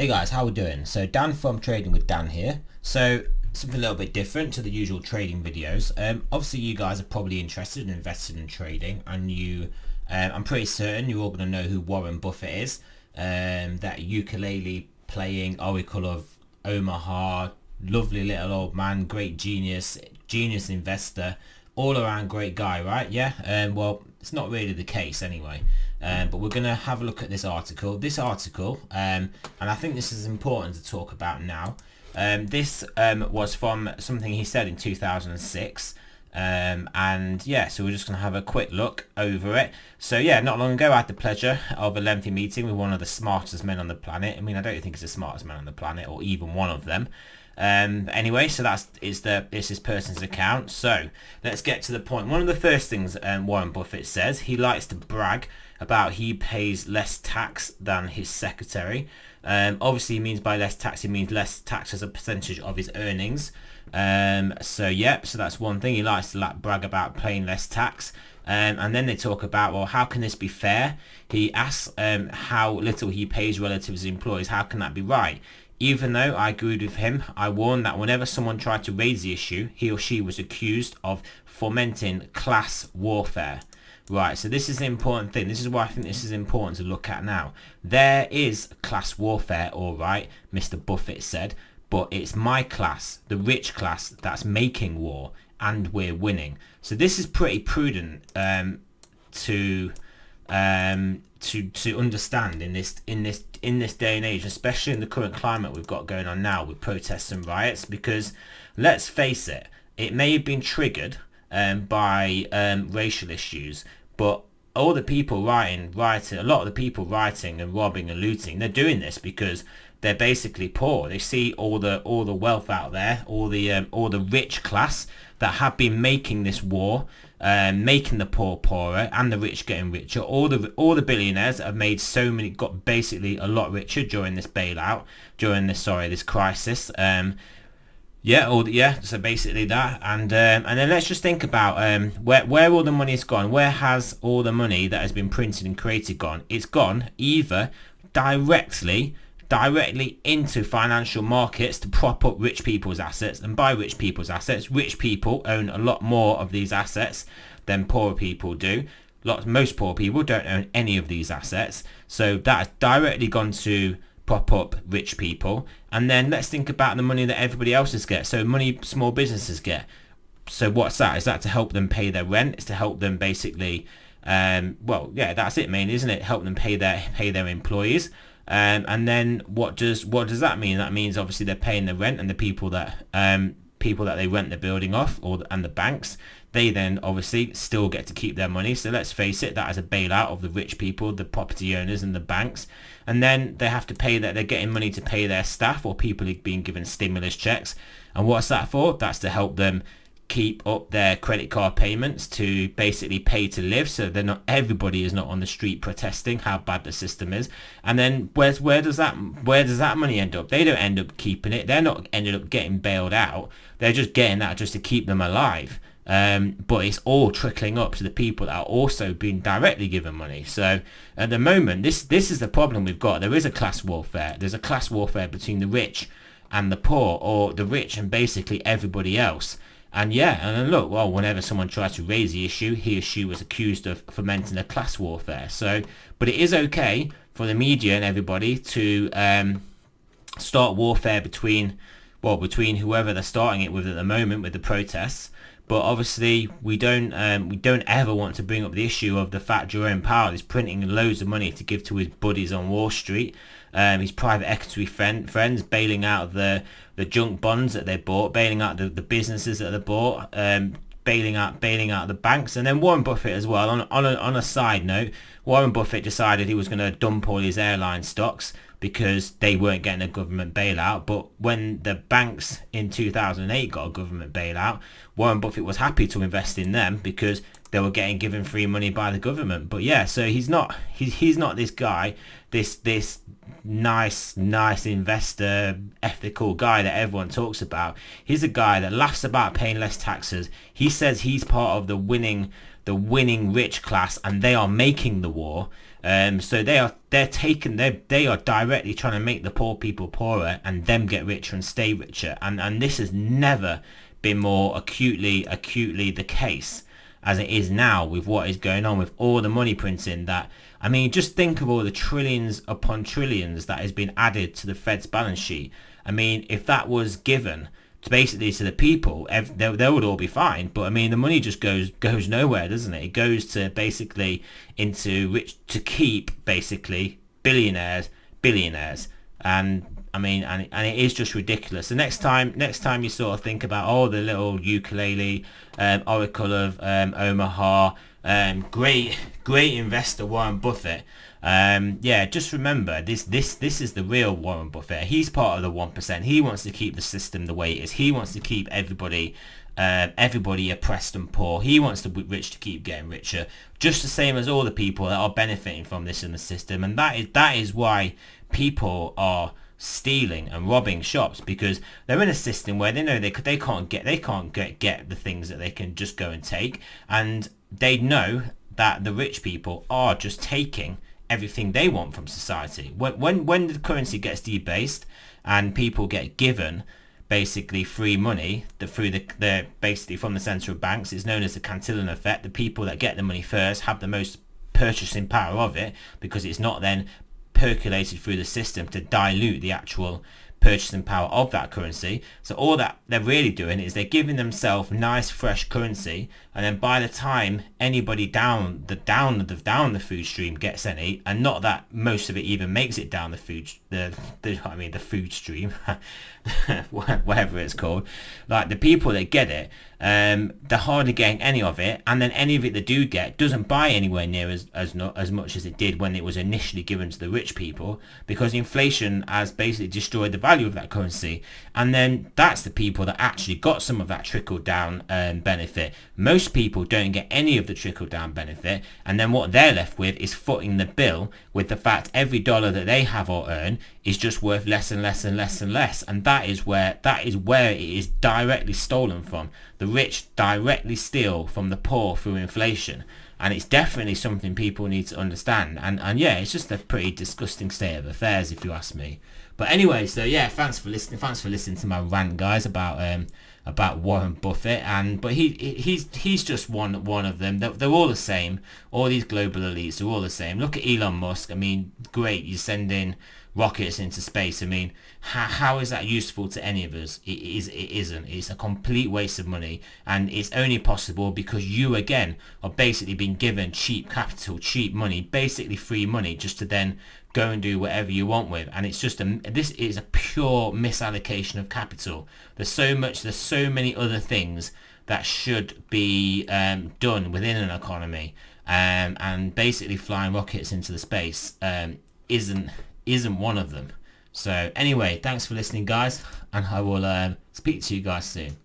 Hey guys, how we doing? So Dan from Trading with Dan here. So something a little bit different to the usual trading videos. Obviously you guys are probably interested and invested in trading, and I'm pretty certain you're all going to know who Warren Buffett is. That ukulele playing oracle of Omaha, lovely little old man, great genius investor, all around great guy, right? Yeah. Well, it's not really the case anyway. But we're going to have a look at this article. And I think this is important to talk about now. This was from something he said in 2006. And yeah, so we're just going to have a quick look over it. So yeah, not long ago I had the pleasure of a lengthy meeting with one of the smartest men on the planet. I mean, I don't think he's the smartest man on the planet, or even one of them. Anyway, so this is person's account. So let's get to the point. One of the first things Warren Buffett says, he likes to brag about he pays less tax than his secretary. Obviously he means by less tax, he means less tax as a percentage of his earnings. So that's one thing. He likes to brag about paying less tax. And then they talk about, well, how can this be fair? He asks how little he pays relative to his employees. How can that be right? Even though I agreed with him, I warned that whenever someone tried to raise the issue, he or she was accused of fomenting class warfare. Right, so this is the important thing. This is why I think this is important to look at now. There is class warfare, all right, Mr. Buffett said, but it's my class, the rich class, that's making war, and we're winning. So this is pretty prudent to understand in this day and age, especially in the current climate we've got going on now with protests and riots. Because let's face it, it may have been triggered by racial issues, but all the people rioting, a lot of the people rioting and robbing and looting, they're doing this because they're basically poor. They see all the wealth out there, all the rich class that have been making this war, making the poor poorer and the rich getting richer. All the billionaires have made got basically a lot richer during this bailout, during this crisis. So basically that, and then let's just think about where all the money's gone. Where has all the money that has been printed and created gone? It's gone either directly into financial markets to prop up rich people's assets, and by rich people's assets, rich people own a lot more of these assets than poor people do. Most poor people don't own any of these assets, so that has directly gone to prop up rich people. And then let's think about the money that everybody else gets. So money small businesses get. So what's that? Is that to help them pay their rent? It's to help them basically, that's it mainly, isn't it? Help them pay their employees. And then what does that mean? That means obviously they're paying the rent, and the people that they rent the building off, and the banks, they then obviously still get to keep their money. So let's face it, that is a bailout of the rich people, the property owners and the banks. And then they have to pay that, they're getting money to pay their staff, or people are being given stimulus checks. And what's that for? That's to help them keep up their credit card payments, to basically pay to live, so everybody is not on the street protesting how bad the system is. And then where does that money end up? They don't end up keeping it. They're not ended up getting bailed out. They're just getting that just to keep them alive. But it's all trickling up to the people that are also being directly given money. So at the moment, this is the problem we've got. There is a class warfare. There's a class warfare between the rich and the poor, or the rich and basically everybody else. And then look, well, whenever someone tries to raise the issue, he or she was accused of fomenting a class warfare. So, but it is okay for the media and everybody to start warfare between whoever they're starting it with at the moment with the protests. But obviously we don't ever want to bring up the issue of the fact Jerome Powell is printing loads of money to give to his buddies on Wall Street, his private equity friends, bailing out the junk bonds that they bought, bailing out the businesses that they bought, bailing out the banks. And then Warren Buffett as well. On a side note, Warren Buffett decided he was going to dump all his airline stocks because they weren't getting a government bailout. But when the banks in 2008 got a government bailout, Warren Buffett was happy to invest in them because they were getting given free money by the government. But yeah, so he's not this guy, this nice investor, ethical guy that everyone talks about. He's a guy that laughs about paying less taxes. He says he's part of the winning rich class, and they are making the war. So they are directly trying to make the poor people poorer and them get richer and stay richer. And this has never been more acutely the case as it is now with what is going on with all the money printing. That, I mean, just think of all the trillions upon trillions that has been added to the Fed's balance sheet. I mean, if that was given to basically to the people, they would all be fine. But I mean, the money just goes nowhere, doesn't it? It goes to basically into to keep basically billionaires. And I mean, and it is just ridiculous. The next time you sort of think about the little ukulele oracle of Omaha, great investor Warren Buffett. Yeah, just remember this is the real Warren Buffett. He's part of the 1%. He wants to keep the system the way it is. He wants to keep everybody oppressed and poor. He wants the rich to keep getting richer, just the same as all the people that are benefiting from this in the system. And that is why people are stealing and robbing shops, because they're in a system where they know they can't get the things that they can just go and take, and they know that the rich people are just taking everything they want from society. When the currency gets debased and people get given basically free money through the basically from the central banks, it's known as the Cantillon effect. The people that get the money first have the most purchasing power of it, because it's not then percolated through the system to dilute the actual purchasing power of that currency. So all that they're really doing is they're giving themselves nice fresh currency, and then by the time anybody down the food stream gets any, and not that most of it even makes it down the food stream whatever it's called, like the people that get it, they're hardly getting any of it, and then any of it they do get doesn't buy anywhere near as much as it did when it was initially given to the rich people, because inflation has basically destroyed the value of that currency. And then that's the people that actually got some of that trickle down benefit. Most people don't get any of the trickle down benefit, and then what they're left with is footing the bill with the fact every dollar that they have or earn is just worth less and less and less and less. And that is where it is directly stolen from. The rich directly steal from the poor through inflation, and it's definitely something people need to understand. And yeah, it's just a pretty disgusting state of affairs, if you ask me. But anyway, so yeah, thanks for listening to my rant, guys, about Warren Buffett. But he's just one of them. They're all the same. All these global elites are all the same. Look at Elon Musk. I mean, great, you send in rockets into space. I mean, how is that useful to any of us? It isn't. It's a complete waste of money, and it's only possible because you again are basically being given cheap capital, cheap money, basically free money, just to then go and do whatever you want with. And it's just this is a pure misallocation of capital. There's so many other things that should be done within an economy, and basically flying rockets into the space isn't one of them. So anyway, thanks for listening, guys, and I will speak to you guys soon.